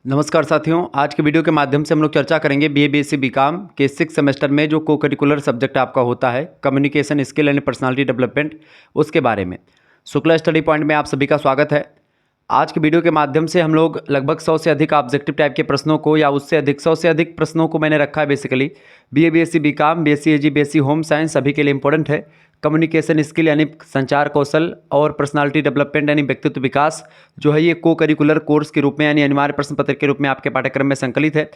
नमस्कार साथियों, आज के वीडियो के माध्यम से हम लोग चर्चा करेंगे बीए बीएससी बीकॉम के 6 सेमेस्टर में जो को करिकुलर सब्जेक्ट आपका होता है communication skill and personality development, उसके बारे में। शुक्ला स्टडी पॉइंट में आप सभी का स्वागत है। आज के वीडियो के माध्यम से हम लोग लगभग 100 से अधिक ऑब्जेक्टिव टाइप के प्रश्नों को या उससे अधिक 100 से अधिक प्रश्नों को मैंने रखा है। Basically BA BSc BCom, BSc AG, BSc home science सभी के लिए इंपॉर्टेंट है। कम्युनिकेशन स्किल यानी संचार कौशल और पर्सनालिटी डेवलपमेंट यानी व्यक्तित्व विकास जो है ये को करिकुलर कोर्स के रूप में यानी अनिवार्य प्रश्न पत्र के रूप में आपके पाठ्यक्रम में संकलित है।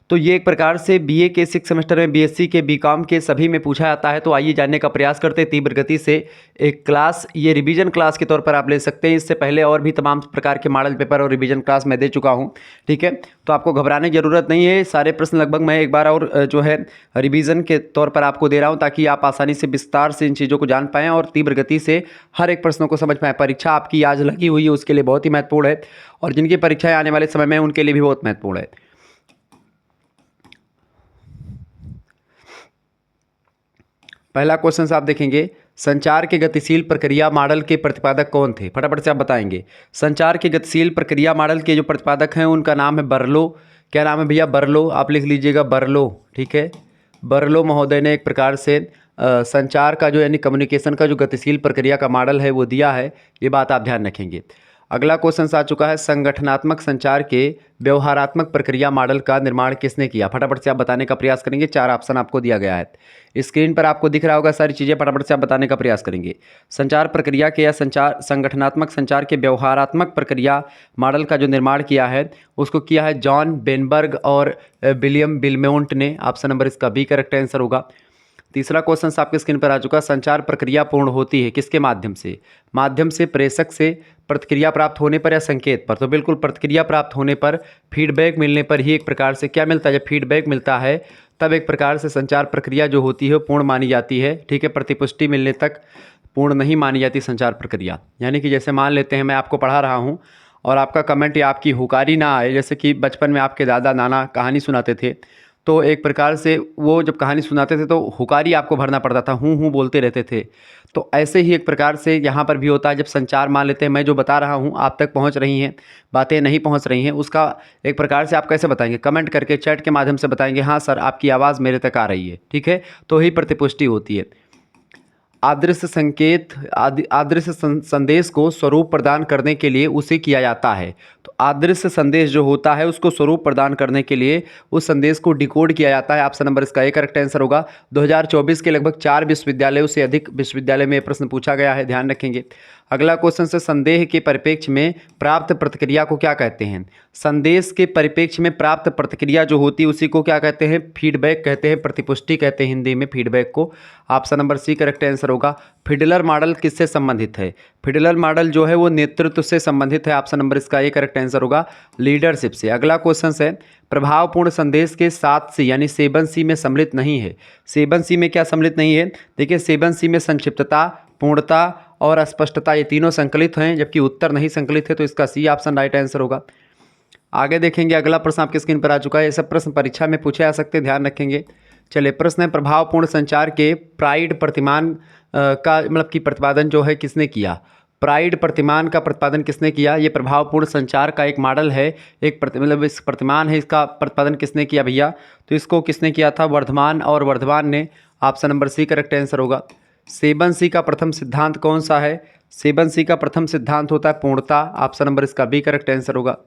तो ये एक प्रकार से बीए के 6 सेमेस्टर में, बीएससी के, बीकॉम के सभी में पूछा जाता है। तो आइए जानने का प्रयास करते हैं तीव्र गति से। एक क्लास ये रिवीजन क्लास के तौर पर आप ले सकते हैं। इससे पहले और भी तमाम प्रकार के मॉडल पेपर और रिवीजन क्लास मैं दे चुका हूँ, ठीक है। तो आपको घबराने की ज़रूरत नहीं है। सारे प्रश्न लगभग मैं एक बार और जो है रिवीजन के तौर पर आपको दे रहा हूँ, ताकि आप आसानी से विस्तार से इन चीज़ों को जान पाएँ और तीव्र गति से हर एक प्रश्नों को समझ पाएँ। परीक्षा आपकी आज लगी हुई है, उसके लिए बहुत ही महत्वपूर्ण है, और जिनकी परीक्षाएँ आने वाले समय में उनके लिए भी बहुत महत्वपूर्ण है। पहला क्वेश्चन आप देखेंगे, संचार के गतिशील प्रक्रिया मॉडल के प्रतिपादक कौन थे? फटाफट से आप बताएंगे। संचार के गतिशील प्रक्रिया मॉडल के जो प्रतिपादक हैं उनका नाम है बर्लो। क्या नाम है भैया? बर्लो। आप लिख लीजिएगा बर्लो, ठीक है। बर्लो महोदय ने एक प्रकार से संचार का जो यानी कम्युनिकेशन का जो गतिशील प्रक्रिया का मॉडल है वो दिया है। ये बात आप ध्यान रखेंगे। अगला क्वेश्चन आ चुका है, संगठनात्मक संचार के व्यवहारात्मक प्रक्रिया मॉडल का निर्माण किसने किया? फटाफट से आप बताने का प्रयास करेंगे। 4 ऑप्शन आपको दिया गया है, स्क्रीन पर आपको दिख रहा होगा सारी चीज़ें। फटाफट से आप बताने का प्रयास करेंगे। संचार प्रक्रिया के या संगठनात्मक संचार के व्यवहारात्मक प्रक्रिया मॉडल का जो निर्माण किया है उसको किया है जॉन बेनबर्ग और विलियम बिलमोंट ने। ऑप्शन नंबर इसका बी करेक्ट आंसर होगा। तीसरा क्वेश्चन आपके स्क्रीन पर आ चुका, संचार प्रक्रिया पूर्ण होती है किसके माध्यम से? माध्यम से, प्रेषक से, प्रतिक्रिया प्राप्त होने पर या संकेत पर? तो बिल्कुल प्रतिक्रिया प्राप्त होने पर, फीडबैक मिलने पर ही एक प्रकार से क्या मिलता है? जब फीडबैक मिलता है तब एक प्रकार से संचार प्रक्रिया जो होती है पूर्ण मानी जाती है, ठीक है। प्रतिपुष्टि मिलने तक पूर्ण नहीं मानी जाती संचार प्रक्रिया। यानी कि जैसे मान लेते हैं मैं आपको पढ़ा रहा हूँ और आपका कमेंट या आपकी हुकारी ना आए, जैसे कि बचपन में आपके दादा नाना कहानी सुनाते थे, तो एक प्रकार से वो जब कहानी सुनाते थे तो हुकारी आपको भरना पड़ता था, हूँ बोलते रहते थे। तो ऐसे ही एक प्रकार से यहाँ पर भी होता है। जब संचार मान लेते हैं मैं जो बता रहा हूँ आप तक पहुँच रही हैं, बातें नहीं पहुँच रही हैं, उसका एक प्रकार से आप कैसे बताएंगे? कमेंट करके, चैट के माध्यम से बताएंगे, हाँ सर आपकी आवाज़ मेरे तक आ रही है, ठीक है। तो ही प्रतिपुष्टि होती है। अदृश्य संकेत, अदृश्य संदेश को स्वरूप प्रदान करने के लिए उसे किया जाता है। तो अदृश्य संदेश जो होता है उसको स्वरूप प्रदान करने के लिए उस संदेश को डिकोड किया जाता है। ऑप्शन नंबर इसका ए करेक्ट आंसर होगा। 2024 के लगभग 4 विश्वविद्यालयों से अधिक विश्वविद्यालय में प्रश्न पूछा गया है, ध्यान रखेंगे। अगला क्वेश्चन से, संदेह के परिप्रेक्ष्य में प्राप्त प्रतिक्रिया को क्या कहते हैं? संदेश के परिप्रेक्ष्य में प्राप्त प्रतिक्रिया जो होती है उसी को क्या कहते हैं? फीडबैक कहते हैं, प्रतिपुष्टि कहते हैं हिंदी में फीडबैक को। Option number C correct answer होगा। फिडलर मॉडल किससे संबंधित है? फिडलर मॉडल जो है वो नेतृत्व से संबंधित है। ऑप्शन नंबर इसका ए करेक्ट आंसर होगा, लीडरशिप से। अगला क्वेश्चन है, प्रभावपूर्ण संदेश के 7 सी यानी 7 सी में सम्मिलित नहीं है। 7 सी में क्या सम्मिलित नहीं है? देखिए 7 सी में संक्षिप्तता, पूर्णता और स्पष्टता ये तीनों संकलित हैं, जबकि उत्तर नहीं संकलित है। तो इसका सी ऑप्शन राइट आंसर होगा। आगे देखेंगे, अगला प्रश्न आपकी स्क्रीन पर आ चुका है। ये सब प्रश्न परीक्षा में पूछे जा सकते हैं, ध्यान रखेंगे। चलिए, प्रश्न है, प्रभावपूर्ण संचार के प्राइड प्रतिमान का मतलब कि प्रतिपादन जो है किसने किया? प्राइड प्रतिमान का प्रतिपादन किसने किया? ये प्रभावपूर्ण संचार का एक मॉडल है, एक मतलब इस प्रतिमान है, इसका प्रतिपादन किसने किया भैया? तो इसको किसने किया था? वर्धमान और वर्धमान ने। Option number C correct answer होगा। 7 सी का प्रथम सिद्धांत कौन सा है? 7 सी का प्रथम सिद्धांत होता है पूर्णता। ऑप्शन नंबर इसका बी करेक्ट आंसर होगा।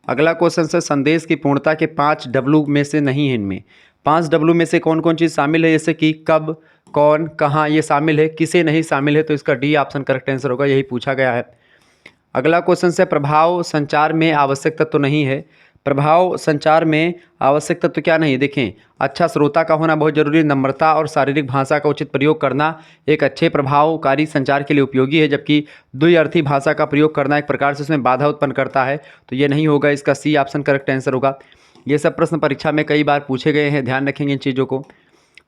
अगला क्वेश्चन से, संदेश की पूर्णता के 5 डब्ल्यू में से नहीं है। इनमें 5 डब्ल्यू में से कौन कौन चीज़ शामिल है? जैसे कि कब, कौन, कहाँ, ये शामिल है, किसे नहीं शामिल है? तो इसका डी ऑप्शन करेक्ट आंसर होगा, यही पूछा गया है। अगला क्वेश्चन से, प्रभाव संचार में आवश्यक तत्व नहीं है। प्रभाव संचार में आवश्यक तत्व क्या नहीं है? देखें, अच्छा श्रोता का होना बहुत जरूरी है, नम्रता और शारीरिक भाषा का उचित प्रयोग करना एक अच्छे प्रभावकारी संचार के लिए उपयोगी है, जबकि द्विअर्थी भाषा का प्रयोग करना एक प्रकार से उसमें बाधा उत्पन्न करता है। तो ये नहीं होगा, इसका सी ऑप्शन करेक्ट आंसर होगा। ये सब प्रश्न परीक्षा में कई बार पूछे गए हैं, ध्यान रखेंगे इन चीज़ों को।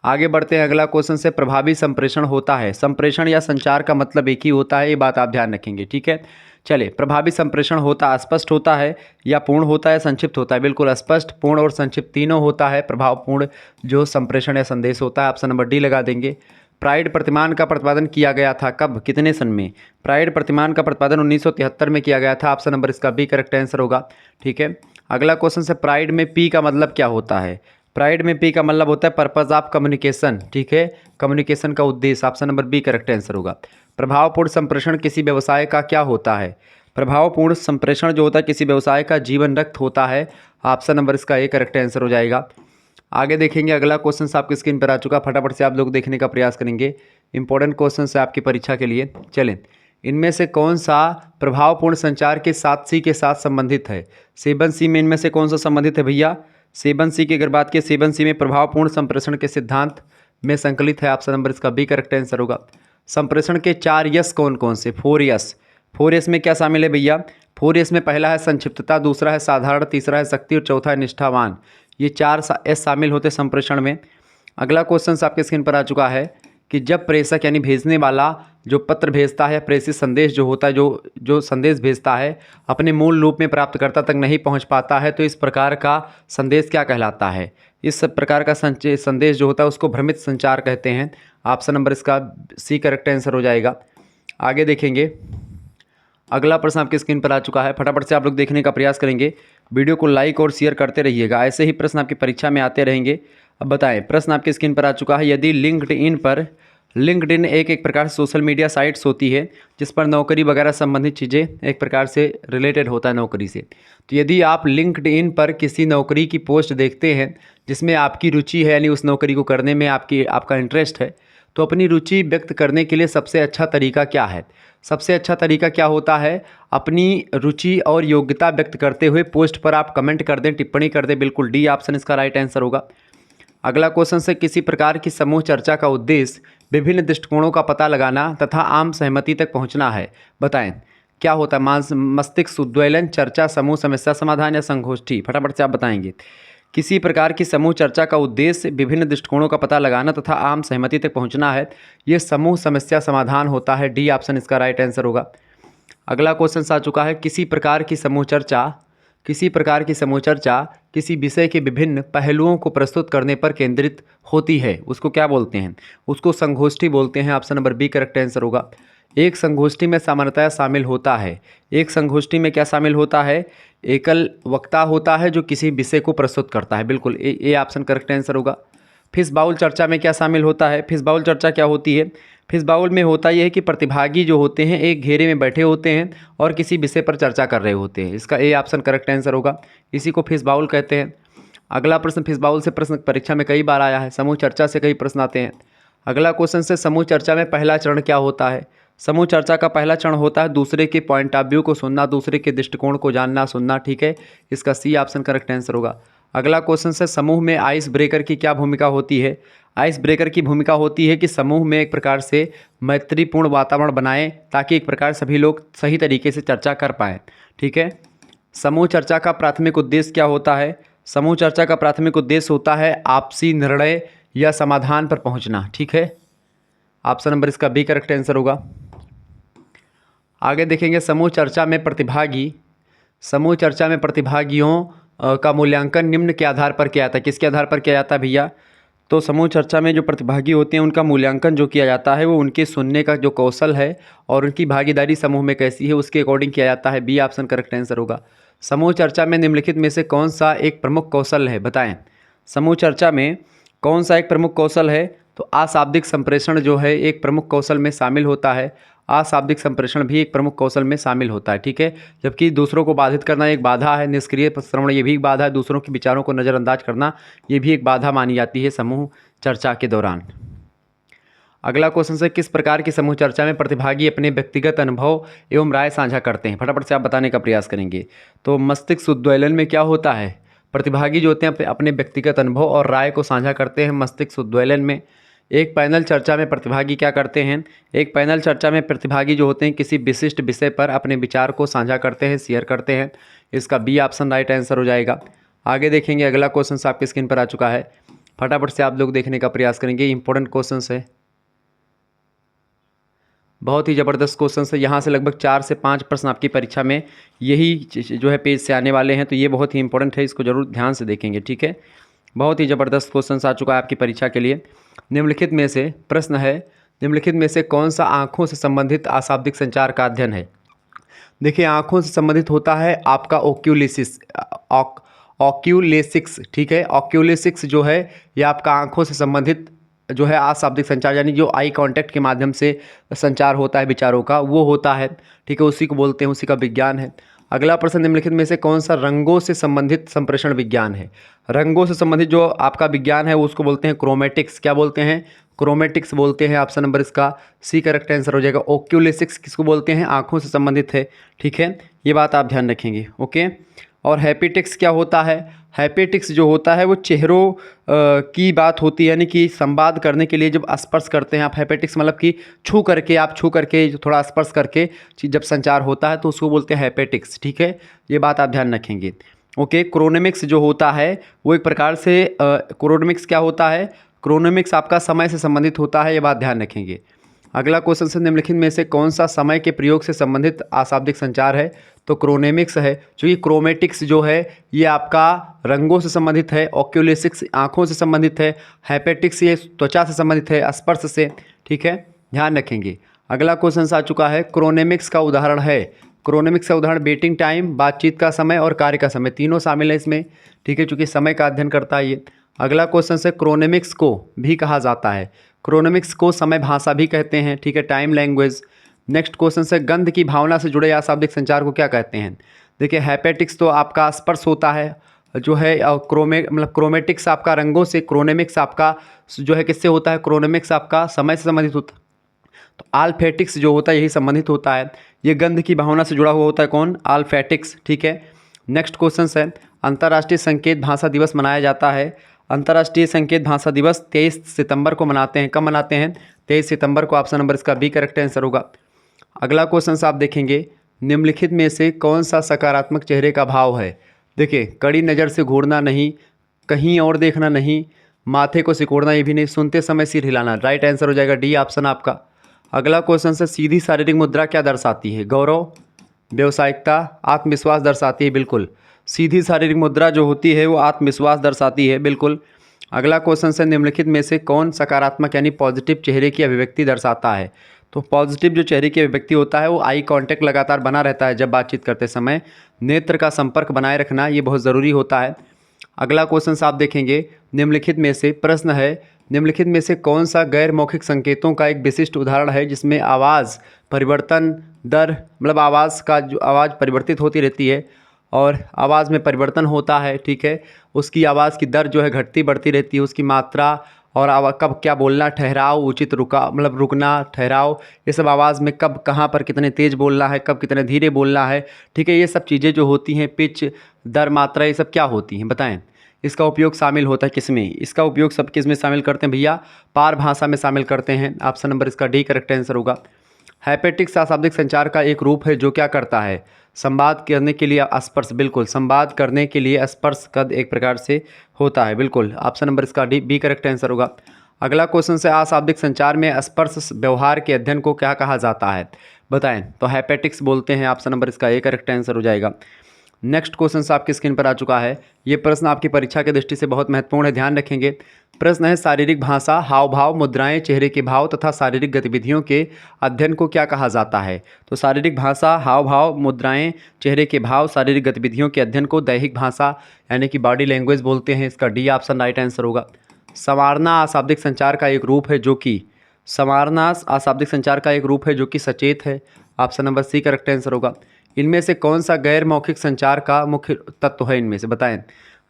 आगे बढ़ते हैं, अगला क्वेश्चन से, प्रभावी संप्रेषण होता है। संप्रेषण या संचार का मतलब एक ही होता है, ये बात आप ध्यान रखेंगे, ठीक है। चलिए, प्रभावी संप्रेषण होता स्पष्ट होता है या पूर्ण होता है, संक्षिप्त होता है? बिल्कुल स्पष्ट, पूर्ण और संक्षिप्त तीनों होता है प्रभावपूर्ण जो संप्रेषण या संदेश होता है। ऑप्शन नंबर डी लगा देंगे। प्राइड प्रतिमान का प्रतिपादन किया गया था कब, कितने सन में? प्राइड प्रतिमान का प्रतिपादन 1973 में किया गया था। ऑप्शन नंबर इसका बी करेक्ट आंसर होगा। ठीक है, अगला क्वेश्चन से प्राइड में पी का मतलब क्या होता है? प्राइड में पी का मतलब होता है पर्पज ऑफ कम्युनिकेशन। ठीक है, कम्युनिकेशन का उद्देश्य। Option number B correct answer होगा। प्रभावपूर्ण संप्रेषण किसी व्यवसाय का क्या होता है? प्रभावपूर्ण संप्रेषण जो होता है किसी व्यवसाय का जीवन रक्त होता है। ऑप्शन नंबर इसका ए करेक्ट आंसर हो जाएगा। आगे देखेंगे, अगला क्वेश्चन आपकी स्क्रीन पर आ चुका, फटाफट से आप लोग देखने का प्रयास करेंगे। इंपॉर्टेंट क्वेश्चन है आपकी परीक्षा के लिए। चलें, इनमें से कौन सा प्रभावपूर्ण संचार के 7C के साथ संबंधित है? 7C में इनमें से कौन सा संबंधित है भैया? 7C की अगर बात की, 7C में प्रभावपूर्ण संप्रेषण के सिद्धांत में संकलित है। ऑप्शन नंबर इसका बी करेक्ट आंसर होगा। संप्रेषण के 4 यस कौन कौन से? 4 यस। 4 यस में क्या शामिल है भैया? 4 यस में पहला है संक्षिप्तता, दूसरा है साधारण, तीसरा है शक्ति और चौथा है निष्ठावान। ये 4 एस शामिल होते संप्रेषण में। अगला क्वेश्चन आपके स्क्रीन पर आ चुका है कि जब प्रेषक यानी भेजने वाला जो पत्र भेजता है, प्रेषित संदेश जो होता है, जो संदेश भेजता है अपने मूल रूप में प्राप्तकर्ता तक नहीं पहुंच पाता है, तो इस प्रकार का संदेश क्या कहलाता है? इस प्रकार का संदेश जो होता है उसको भ्रमित संचार कहते हैं। ऑप्शन नंबर इसका सी करेक्ट आंसर हो जाएगा। आगे देखेंगे, अगला प्रश्न आपकी स्क्रीन पर आ चुका है, फटाफट से आप लोग देखने का प्रयास करेंगे। वीडियो को लाइक और शेयर करते रहिएगा, ऐसे ही प्रश्न आपकी परीक्षा में आते रहेंगे। अब बताएं, प्रश्न आपकी स्क्रीन पर आ चुका है, यदि लिंक्डइन एक प्रकार से सोशल मीडिया साइट्स होती है जिस पर नौकरी वगैरह संबंधित चीज़ें एक प्रकार से रिलेटेड होता है नौकरी से, तो यदि आप लिंक्डइन पर किसी नौकरी की पोस्ट देखते हैं जिसमें आपकी रुचि है, यानी उस नौकरी को करने में आपका इंटरेस्ट है, तो अपनी रुचि व्यक्त करने के लिए सबसे अच्छा तरीका क्या है? सबसे अच्छा तरीका क्या होता है? अपनी रुचि और योग्यता व्यक्त करते हुए पोस्ट पर आप कमेंट कर दें, टिप्पणी कर दें। बिल्कुल डी ऑप्शन इसका राइट आंसर होगा। अगला क्वेश्चन से, किसी प्रकार की समूह चर्चा का उद्देश्य विभिन्न दृष्टिकोणों का पता लगाना तथा आम सहमति तक पहुंचना है। बताएं क्या होता है? मस्तिष्क उद्वेलन, चर्चा, समूह समस्या समाधान या संगोष्ठी? फटाफट से आप बताएंगे। किसी प्रकार की समूह चर्चा का उद्देश्य विभिन्न दृष्टिकोणों का पता लगाना तथा आम सहमति तक पहुंचना है। ये समूह समस्या समाधान होता है। डी ऑप्शन इसका राइट आंसर होगा। अगला क्वेश्चन आ चुका है, किसी प्रकार की समूह चर्चा किसी विषय के विभिन्न पहलुओं को प्रस्तुत करने पर केंद्रित होती है, उसको क्या बोलते हैं? उसको संगोष्ठी बोलते हैं। Option number B correct answer होगा। एक संगोष्ठी में सामान्यतः शामिल होता है, एक संगोष्ठी में क्या शामिल होता है? एकल वक्ता होता है जो किसी विषय को प्रस्तुत करता है। बिल्कुल ए ऑप्शन करेक्ट आंसर होगा। फिश बाउल चर्चा में क्या शामिल होता है? फिश बाउल चर्चा क्या होती है? फिश बाउल में होता यह है कि प्रतिभागी जो होते हैं एक घेरे में बैठे होते हैं और किसी विषय पर चर्चा कर रहे होते हैं। इसका ए ऑप्शन करेक्ट आंसर होगा। इसी को फिश बाउल कहते हैं। अगला प्रश्न, फिश बाउल से प्रश्न परीक्षा में कई बार आया है, समूह चर्चा से कई प्रश्न आते हैं। अगला क्वेश्चन से, समूह चर्चा में पहला चरण क्या होता है? समूह चर्चा का पहला चरण होता है दूसरे के पॉइंट ऑफ व्यू को सुनना, दूसरे के दृष्टिकोण को जानना सुनना। ठीक है, इसका सी ऑप्शन करेक्ट आंसर होगा। अगला क्वेश्चन से, समूह में आइस ब्रेकर की क्या भूमिका होती है? आइस ब्रेकर की भूमिका होती है कि समूह में एक प्रकार से मैत्रीपूर्ण वातावरण बनाएं ताकि एक प्रकार सभी लोग सही तरीके से चर्चा कर पाएँ। ठीक है, समूह चर्चा का प्राथमिक उद्देश्य क्या होता है? समूह चर्चा का प्राथमिक उद्देश्य होता है आपसी निर्णय या समाधान पर पहुंचना। ठीक है, ऑप्शन नंबर इसका बी करेक्ट आंसर होगा। आगे देखेंगे, समूह चर्चा में प्रतिभागियों का मूल्यांकन निम्न के आधार पर किया जाता है। किसके आधार पर किया जाता है भैया? तो समूह चर्चा में जो प्रतिभागी होते हैं उनका मूल्यांकन जो किया जाता है वो उनके सुनने का जो कौशल है और उनकी भागीदारी समूह में कैसी है उसके अकॉर्डिंग किया जाता है। बी ऑप्शन करेक्ट आंसर होगा। समूह चर्चा में निम्नलिखित में से कौन सा एक प्रमुख कौशल है? बताएं, समूह चर्चा में कौन सा एक प्रमुख कौशल है? तो अशाब्दिक संप्रेषण जो है एक प्रमुख कौशल में शामिल होता है। अशाब्दिक संप्रेषण भी एक प्रमुख कौशल में शामिल होता है। ठीक है, जबकि दूसरों को बाधित करना एक बाधा है, निष्क्रिय श्रवण ये भी एक बाधा है, दूसरों के विचारों को नज़रअंदाज करना ये भी एक बाधा मानी जाती है समूह चर्चा के दौरान। अगला क्वेश्चन से, किस प्रकार की समूह चर्चा में प्रतिभागी अपने व्यक्तिगत अनुभव एवं राय साझा करते हैं? फटाफट से आप बताने का प्रयास करेंगे। तो मस्तिष्क उद्वेलन में क्या होता है? प्रतिभागी जो होते हैं अपने व्यक्तिगत अनुभव और राय को साझा करते हैं मस्तिष्क उद्वेलन में। एक पैनल चर्चा में प्रतिभागी क्या करते हैं? एक पैनल चर्चा में प्रतिभागी जो होते हैं किसी विशिष्ट विषय पर अपने विचार को साझा करते हैं, शेयर करते हैं। इसका बी ऑप्शन राइट आंसर हो जाएगा। आगे देखेंगे, अगला क्वेश्चन आपके स्क्रीन पर आ चुका है, फटाफट से आप लोग देखने का प्रयास करेंगे। इंपॉर्टेंट क्वेश्चन है, बहुत ही ज़बरदस्त क्वेश्चन है। यहाँ से लगभग 4 से 5 प्रश्न आपकी परीक्षा में यही जो है पेज से आने वाले हैं, तो ये बहुत ही इंपॉर्टेंट है, इसको जरूर ध्यान से देखेंगे। ठीक है, बहुत ही ज़बरदस्त क्वेश्चन आ चुका है आपकी परीक्षा के लिए। निम्नलिखित में से प्रश्न है, निम्नलिखित में से कौन सा आँखों से संबंधित अशाब्दिक संचार का अध्ययन है? देखिए, आँखों से संबंधित होता है आपका ओक्यूलेसिस, ऑक्यूलेसिक्स, ठीक है। ऑक्यूलेसिक्स जो है ये आपका आँखों से संबंधित जो है अशाब्दिक संचार, यानी जो आई कांटेक्ट के माध्यम से संचार होता है विचारों का, वो होता है, ठीक है। उसी को बोलते हैं, उसी का विज्ञान है। अगला प्रश्न, निम्नलिखित में से कौन सा रंगों से संबंधित संप्रेषण विज्ञान है? रंगों से संबंधित जो आपका विज्ञान है उसको बोलते हैं क्रोमेटिक्स। क्या बोलते हैं? क्रोमेटिक्स बोलते हैं। ऑप्शन नंबर इसका सी करेक्ट आंसर हो जाएगा। ओक्यूलेसिक्स किसको बोलते हैं? आँखों से संबंधित है, ठीक है। ये बात आप ध्यान रखेंगे, ओके। और हैपेटिक्स क्या होता है? हैपेटिक्स जो होता है वो चेहरों की बात होती है, यानी कि संवाद करने के लिए जब स्पर्श करते हैं आप, हैपेटिक्स मतलब कि छू करके थोड़ा स्पर्श करके जब संचार होता है तो उसको बोलते हैं हैपेटिक्स, ठीक है। ये बात आप ध्यान रखेंगे, ओके। क्रोनेमिक्स जो होता है वो एक प्रकार से क्रोनेमिक्स क्या होता है? क्रोनेमिक्स आपका समय से संबंधित होता है, ये बात ध्यान रखेंगे। अगला क्वेश्चन से, निम्नलिखित में से कौन सा समय के प्रयोग से संबंधित अशाब्दिक संचार है? तो क्रोनेमिक्स है। क्योंकि क्रोमेटिक्स जो है ये आपका रंगों से संबंधित है, ऑक्यूलेसिक्स आँखों से संबंधित है, हैपेटिक्स ये त्वचा से संबंधित है, स्पर्श से, ठीक है, ध्यान रखेंगे। अगला क्वेश्चन आ चुका है, क्रोनेमिक्स का उदाहरण है। क्रोनेमिक्स का उदाहरण वेटिंग टाइम, बातचीत का समय और कार्य का समय, तीनों शामिल है इसमें, ठीक है, चूँकि समय का अध्ययन करता है ये। अगला क्वेश्चन से, क्रोनेमिक्स को भी कहा जाता है। क्रोनेमिक्स को समय भाषा भी कहते हैं, ठीक है, टाइम लैंग्वेज। नेक्स्ट क्वेश्चन से, गंध की भावना से जुड़े अशाब्दिक संचार को क्या कहते हैं? देखिए, हैपेटिक्स तो आपका स्पर्श होता है जो है, क्रोमेटिक्स आपका रंगों से, क्रोनेमिक्स आपका जो है किससे होता है? क्रोनेमिक्स आपका समय से संबंधित होता है। तो आल्फैटिक्स जो होता है यही संबंधित होता है, ये गंध की भावना से जुड़ा हुआ होता है। कौन? आल्फैटिक्स, ठीक है। नेक्स्ट क्वेश्चन है, अंतर्राष्ट्रीय संकेत भाषा दिवस मनाया जाता है। अंतर्राष्ट्रीय संकेत भाषा दिवस 23 सितंबर को मनाते हैं। कब मनाते हैं? 23 सितंबर को। ऑप्शन नंबर इसका बी करेक्ट आंसर होगा। अगला क्वेश्चन आप देखेंगे, निम्नलिखित में से कौन सा सकारात्मक चेहरे का भाव है? देखिए, कड़ी नज़र से घूरना नहीं, कहीं और देखना नहीं, माथे को सिकोड़ना ये भी नहीं, सुनते समय सिर हिलाना। राइट आंसर हो जाएगा डी ऑप्शन आपका। अगला क्वेश्चन से, सीधी शारीरिक मुद्रा क्या दर्शाती है? गौरव, व्यावसायिकता, आत्मविश्वास दर्शाती है। बिल्कुल, सीधी शारीरिक मुद्रा जो होती है वो आत्मविश्वास दर्शाती है, बिल्कुल। अगला क्वेश्चन से, निम्नलिखित में से कौन सकारात्मक यानी पॉजिटिव चेहरे की अभिव्यक्ति दर्शाता है? तो पॉजिटिव जो चेहरे की अभिव्यक्ति होता है वो आई कांटेक्ट लगातार बना रहता है जब बातचीत करते समय, नेत्र का संपर्क बनाए रखना ये बहुत ज़रूरी होता है। अगला क्वेश्चन आप देखेंगे, निम्नलिखित में से प्रश्न है, निम्नलिखित में से कौन सा गैर मौखिक संकेतों का एक विशिष्ट उदाहरण है जिसमें आवाज़ परिवर्तन दर, मतलब आवाज़ का जो आवाज़ परिवर्तित होती रहती है और आवाज़ में परिवर्तन होता है, ठीक है, उसकी आवाज़ की दर जो है घटती बढ़ती रहती है, उसकी मात्रा और कब क्या बोलना, ठहराव, उचित रुका मतलब रुकना, ठहराव, ये सब आवाज़ में कब कहाँ पर कितने तेज़ बोलना है, कब कितने धीरे बोलना है, ठीक है, ये सब चीज़ें जो होती हैं, पिच, दर, मात्रा, ये सब क्या होती हैं बताएं। इसका उपयोग शामिल होता है किसमें? इसका उपयोग सब किस में शामिल करते हैं भैया? पार भाषा में शामिल करते हैं। ऑप्शन नंबर इसका डी करेक्ट आंसर होगा। हैपेटिक्स अशाब्दिक संचार का एक रूप है जो क्या करता है? संवाद करने के लिए स्पर्श, बिल्कुल, संवाद करने के लिए स्पर्श का एक प्रकार से होता है, बिल्कुल। ऑप्शन नंबर इसका डी बी करेक्ट आंसर होगा। अगला क्वेश्चन से, अशाब्दिक संचार में स्पर्श व्यवहार के अध्ययन को क्या कहा जाता है? बताएं। तो हैपेटिक्स बोलते हैं। ऑप्शन नंबर इसका ए करेक्ट आंसर हो जाएगा। नेक्स्ट क्वेश्चन आपकी स्क्रीन पर आ चुका है। ये प्रश्न आपकी परीक्षा की दृष्टि से बहुत महत्वपूर्ण है, ध्यान रखेंगे। प्रश्न है, शारीरिक भाषा, हाव भाव, मुद्राएं, चेहरे के भाव तथा शारीरिक गतिविधियों के अध्ययन को क्या कहा जाता है? तो शारीरिक भाषा, हाव भाव, मुद्राएं, चेहरे के भाव, शारीरिक गतिविधियों के अध्ययन को दैहिक भाषा यानी कि बॉडी लैंग्वेज बोलते हैं। इसका डी ऑप्शन राइट आंसर होगा। संवारना अशाब्दिक संचार का एक रूप है जो कि सचेत है। Option number C correct answer होगा। इनमें से कौन सा गैर मौखिक संचार का मुख्य तत्व है? इनमें से बताएं।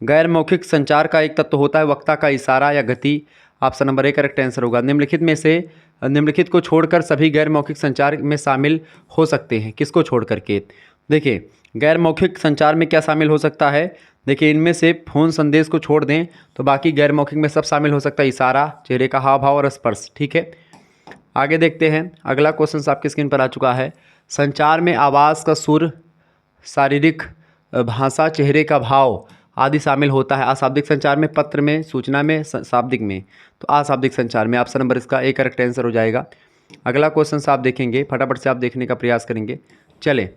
गैर मौखिक संचार का एक तत्व होता है वक्ता का इशारा या गति। Option number A correct answer होगा। निम्नलिखित को छोड़कर सभी गैर मौखिक संचार में शामिल हो सकते हैं। किसको छोड़ करके? देखिए, गैर मौखिक संचार में क्या शामिल हो सकता है? देखिए, इनमें से फ़ोन संदेश को छोड़ दें तो बाकी गैर मौखिक में सब शामिल हो सकता है, इशारा, चेहरे का हाव भाव और स्पर्श, ठीक है। आगे देखते हैं। अगला क्वेश्चन आपकी स्क्रीन पर आ चुका है। संचार में आवाज़ का सुर, शारीरिक भाषा, चेहरे का भाव आदि शामिल होता है। अशाब्दिक संचार में, पत्र में, सूचना में, शाब्दिक में। तो अशाब्दिक संचार में। ऑप्शन नंबर इसका ए करेक्ट आंसर हो जाएगा। अगला क्वेश्चन आप देखेंगे, फटाफट से आप देखने का प्रयास करेंगे। चलें,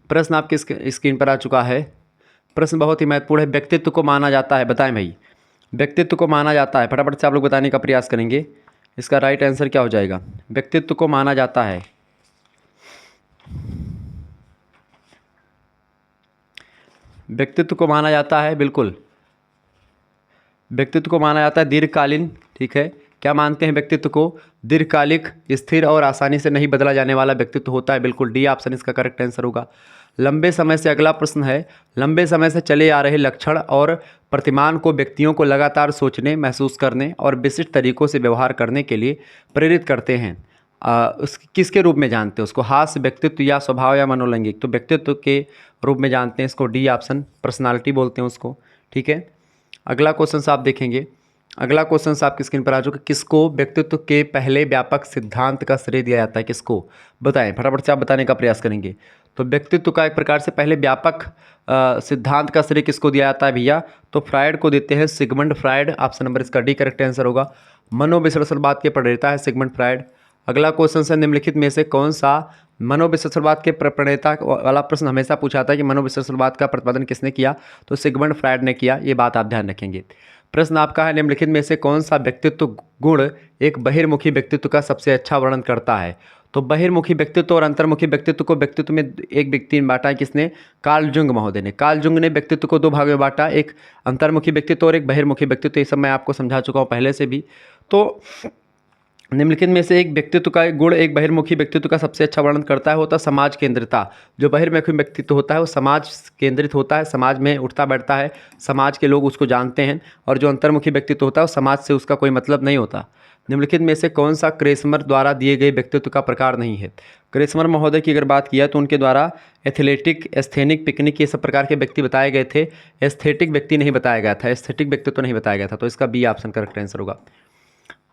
प्रश्न आपके स्क्रीन पर आ चुका है। प्रश्न बहुत ही महत्वपूर्ण है। व्यक्तित्व को माना जाता है, बताएं भाई। व्यक्तित्व को माना जाता है, फटाफट से आप लोग बताने का प्रयास करेंगे। इसका राइट आंसर क्या हो जाएगा? व्यक्तित्व को माना जाता है, व्यक्तित्व को माना जाता है, बिल्कुल व्यक्तित्व को माना जाता है दीर्घकालीन। ठीक है, क्या मानते हैं व्यक्तित्व को? दीर्घकालिक, स्थिर और आसानी से नहीं बदला जाने वाला व्यक्तित्व होता है। बिल्कुल डी ऑप्शन इसका करेक्ट आंसर होगा। लंबे समय से, अगला प्रश्न है, लंबे समय से चले आ रहे लक्षण और प्रतिमान को व्यक्तियों को लगातार सोचने, महसूस करने और विशिष्ट तरीकों से व्यवहार करने के लिए प्रेरित करते हैं। उस किसके रूप में जानते हैं उसको? हास्य, व्यक्तित्व या स्वभाव या मनोलैंगिक? तो व्यक्तित्व के रूप में जानते हैं इसको, डी ऑप्शन पर्सनालिटी बोलते हैं उसको। ठीक है, अगला क्वेश्चन आप देखेंगे। अगला क्वेश्चन आपकी स्क्रीन पर आ चुका। किसको व्यक्तित्व के पहले व्यापक सिद्धांत का श्रेय दिया जाता है? किसको? बताएं, फटाफट से आप बताने का प्रयास करेंगे। तो व्यक्तित्व का एक प्रकार से पहले व्यापक सिद्धांत का श्रेय किसको दिया जाता है भैया? तो फ्रायड को देते हैं, सिगमंड फ्रायड। ऑप्शन नंबर इसका डी करेक्ट आंसर होगा। मनोविश्लेषणवाद के प्रणेता है सिगमंड फ्रायड। अगला क्वेश्चन है, निम्नलिखित में से कौन सा मनोविश्लेषणवाद के प्रणेता वाला प्रश्न हमेशा पूछा था कि मनोविश्लेषणवाद का प्रतिपादन किसने किया? तो सिगमंड फ्रायड ने किया। ये बात आप ध्यान रखेंगे। प्रश्न आपका है, निम्नलिखित में से कौन सा व्यक्तित्व गुण एक बहिर्मुखी व्यक्तित्व का सबसे अच्छा वर्णन करता है? तो बहिर्मुखी व्यक्तित्व और अंतर्मुखी व्यक्तित्व को व्यक्तित्व में एक व्यक्ति ने बांटा है, किसने? कार्ल जुंग महोदय ने। कार्ल जुंग ने व्यक्तित्व को दो भागों में बांटा, एक अंतर्मुखी व्यक्तित्व और एक बहिर्मुखी व्यक्तित्व। ये सब मैं आपको समझा चुका हूँ पहले से भी। तो निम्नलिखित में से एक व्यक्तित्व का एक गुण एक बहिर्मुखी व्यक्तित्व का सबसे अच्छा वर्णन करता है, होता है समाज केंद्रिता। जो बहिर्मुखी व्यक्तित्व होता है वो समाज केंद्रित होता है, समाज में उठता बैठता है, समाज के लोग उसको जानते हैं। और जो अंतर्मुखी व्यक्तित्व होता है वो समाज से उसका कोई मतलब नहीं होता। निम्नलिखित में से कौन सा क्रेसमर द्वारा दिए गए व्यक्तित्व का प्रकार नहीं है? क्रेसमर महोदय की अगर बात किया तो उनके द्वारा एथलेटिक, एस्थेनिक, पिकनिक ये सब प्रकार के व्यक्ति बताए गए थे। एस्थेटिक व्यक्ति नहीं बताया गया था, एस्थेटिक व्यक्तित्व नहीं बताया गया था। तो इसका बी ऑप्शन करेक्ट आंसर होगा।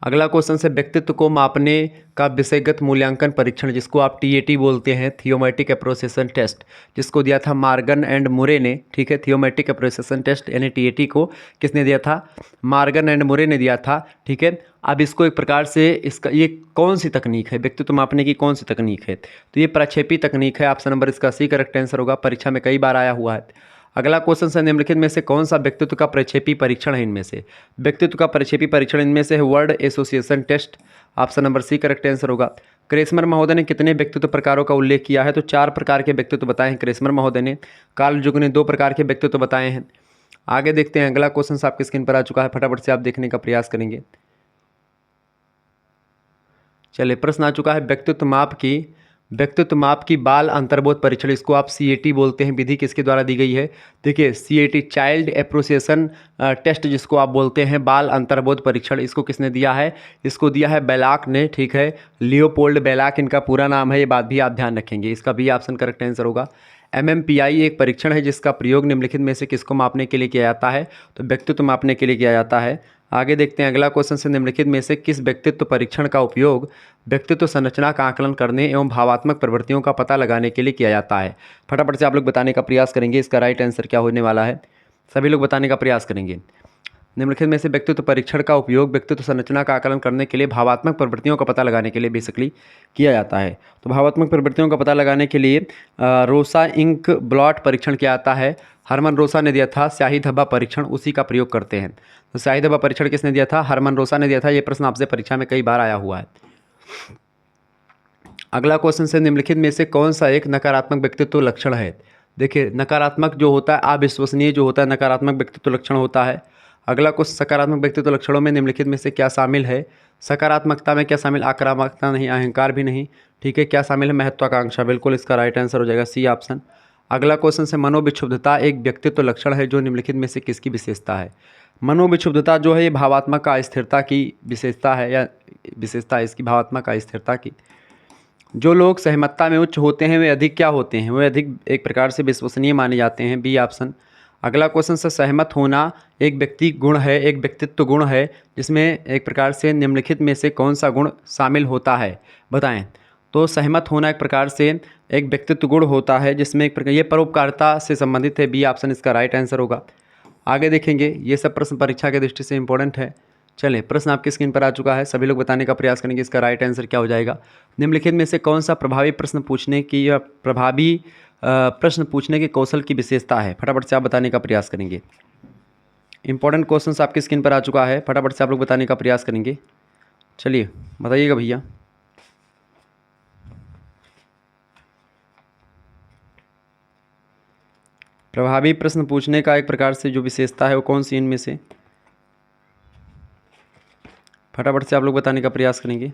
अगला क्वेश्चन से, व्यक्तित्व को मापने का विषयगत मूल्यांकन परीक्षण, जिसको आप TAT बोलते हैं, थियोमेटिक अप्रोसिएशन टेस्ट, जिसको दिया था मार्गन एंड मुरे ने। ठीक है, थियोमेटिक अप्रोसिएशन टेस्ट यानी TAT को किसने दिया था? मार्गन एंड मुरे ने दिया था। ठीक है, अब इसको एक प्रकार से इसका ये कौन सी तकनीक है? व्यक्तित्व मापने की कौन सी तकनीक है? तो ये प्रक्षेपी तकनीक है। ऑप्शन नंबर इसका सी करेक्ट आंसर होगा। परीक्षा में कई बार आया हुआ है। अगला क्वेश्चन है, निम्नलिखित में से कौन सा व्यक्तित्व का प्रक्षेपी परीक्षण है? इनमें से व्यक्तित्व का प्रक्षेपी परीक्षण इनमें से है word association test. Option number C correct answer होगा। क्रेसमर महोदय ने कितने व्यक्तित्व प्रकारों का उल्लेख किया है? तो 4 प्रकार के व्यक्तित्व बताए हैं क्रेसमर महोदय ने। कार्ल जुंग ने 2 प्रकार के व्यक्तित्व बताए हैं। आगे देखते हैं, अगला क्वेश्चन आपकी स्क्रीन पर आ चुका है, फटाफट से आप देखने का प्रयास करेंगे। चलिए, प्रश्न आ चुका है, व्यक्तित्व माप की बाल अंतर्बोध परीक्षण, इसको आप CAT बोलते हैं, विधि किसके द्वारा दी गई है? देखिए, CAT चाइल्ड एप्रोसिएशन टेस्ट जिसको आप बोलते हैं, बाल अंतर्बोध परीक्षण, इसको किसने दिया है? इसको दिया है बेलाक ने। ठीक है, लियोपोल्ड बेलाक इनका पूरा नाम है, ये बात भी आप ध्यान रखेंगे। इसका भी ऑप्शन करेक्ट आंसर होगा। MMPI एक परीक्षण है जिसका प्रयोग निम्नलिखित में से किसको मापने के लिए किया जाता है? तो व्यक्तित्व मापने के लिए किया जाता है। आगे देखते हैं, अगला क्वेश्चन से, निम्नलिखित में से किस व्यक्तित्व परीक्षण का उपयोग व्यक्तित्व संरचना का आकलन करने एवं भावात्मक प्रवृत्तियों का पता लगाने के लिए किया जाता है? फटाफट से आप लोग बताने का प्रयास करेंगे। इसका राइट आंसर क्या होने वाला है? सभी लोग बताने का प्रयास करेंगे। निम्नलिखित में से व्यक्तित्व परीक्षण का उपयोग व्यक्तित्व संरचना का आकलन करने के लिए भावात्मक प्रवृत्तियों का पता लगाने के लिए बेसिकली किया जाता है। तो भावात्मक प्रवृत्तियों का पता लगाने के लिए रोसा इंक ब्लॉट परीक्षण किया जाता है। हरमन रोसा ने दिया था। स्याही धब्बा परीक्षण, उसी का प्रयोग करते हैं। तो स्याही धब्बा परीक्षण किसने दिया था? हरमन रोसा ने दिया था। ये प्रश्न आपसे परीक्षा में कई बार आया हुआ है। अगला क्वेश्चन से, निम्नलिखित में से कौन सा एक नकारात्मक व्यक्तित्व लक्षण है? देखिए, नकारात्मक जो होता है, अविश्वसनीय जो होता है, नकारात्मक व्यक्तित्व लक्षण होता है। अगला क्वेश्चन, सकारात्मक व्यक्तित्व लक्षणों में निम्नलिखित में से क्या शामिल है? सकारात्मकता में क्या शामिल? आक्रामकता नहीं, अहंकार भी नहीं। ठीक है, क्या शामिल है? महत्वाकांक्षा। बिल्कुल इसका राइट आंसर हो जाएगा सी ऑप्शन। अगला क्वेश्चन से, मनोविक्षुब्धता एक व्यक्तित्व लक्षण है जो निम्नलिखित में से किसकी विशेषता है? मनोविक्षुब्धता जो है ये भावात्मक अस्थिरता की विशेषता है, या विशेषता है इसकी भावात्मक अस्थिरता की। जो लोग सहमतता में उच्च होते हैं वे अधिक क्या होते हैं? वे अधिक एक प्रकार से विश्वसनीय माने जाते हैं, बी ऑप्शन। अगला क्वेश्चन से, सहमत होना एक व्यक्ति गुण है, एक व्यक्तित्व गुण है, जिसमें एक प्रकार से निम्नलिखित में से कौन सा गुण शामिल होता है? बताएं। तो सहमत होना एक प्रकार से एक व्यक्तित्व गुण होता है जिसमें एक प्रकार ये परोपकारिता से संबंधित है, बी ऑप्शन इसका राइट आंसर होगा। आगे देखेंगे, ये सब प्रश्न परीक्षा की दृष्टि से इंपॉर्टेंट है। चलें, प्रश्न आपकी स्क्रीन पर आ चुका है, सभी लोग बताने का प्रयास करेंगे। इसका राइट आंसर क्या हो जाएगा? निम्नलिखित में से कौन सा प्रभावी प्रश्न पूछने की या प्रभावी प्रश्न पूछने के कौशल की विशेषता है? फटाफट से आप बताने का प्रयास करेंगे। इंपॉर्टेंट क्वेश्चन आपकी स्क्रीन पर आ चुका है, फटाफट से आप लोग बताने का प्रयास करेंगे। चलिए बताइएगा भैया। प्रभावी प्रश्न पूछने का एक प्रकार से जो विशेषता है वो कौन सी इनमें से, फटाफट से आप लोग बताने का प्रयास करेंगे।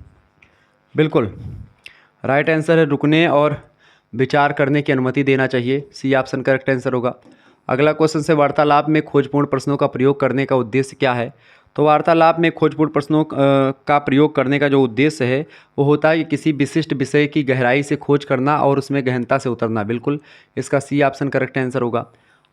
बिल्कुल राइट आंसर है रुकने और विचार करने की अनुमति देना चाहिए, सी ऑप्शन करेक्ट आंसर होगा। अगला क्वेश्चन से वार्तालाप में खोजपूर्ण प्रश्नों का प्रयोग करने का उद्देश्य क्या है। तो वार्तालाप में खोजपूर्ण प्रश्नों का प्रयोग करने का जो उद्देश्य है वो होता है कि किसी विशिष्ट विषय की गहराई से खोज करना और उसमें गहनता से उतरना। बिल्कुल इसका सी ऑप्शन करेक्ट आंसर होगा।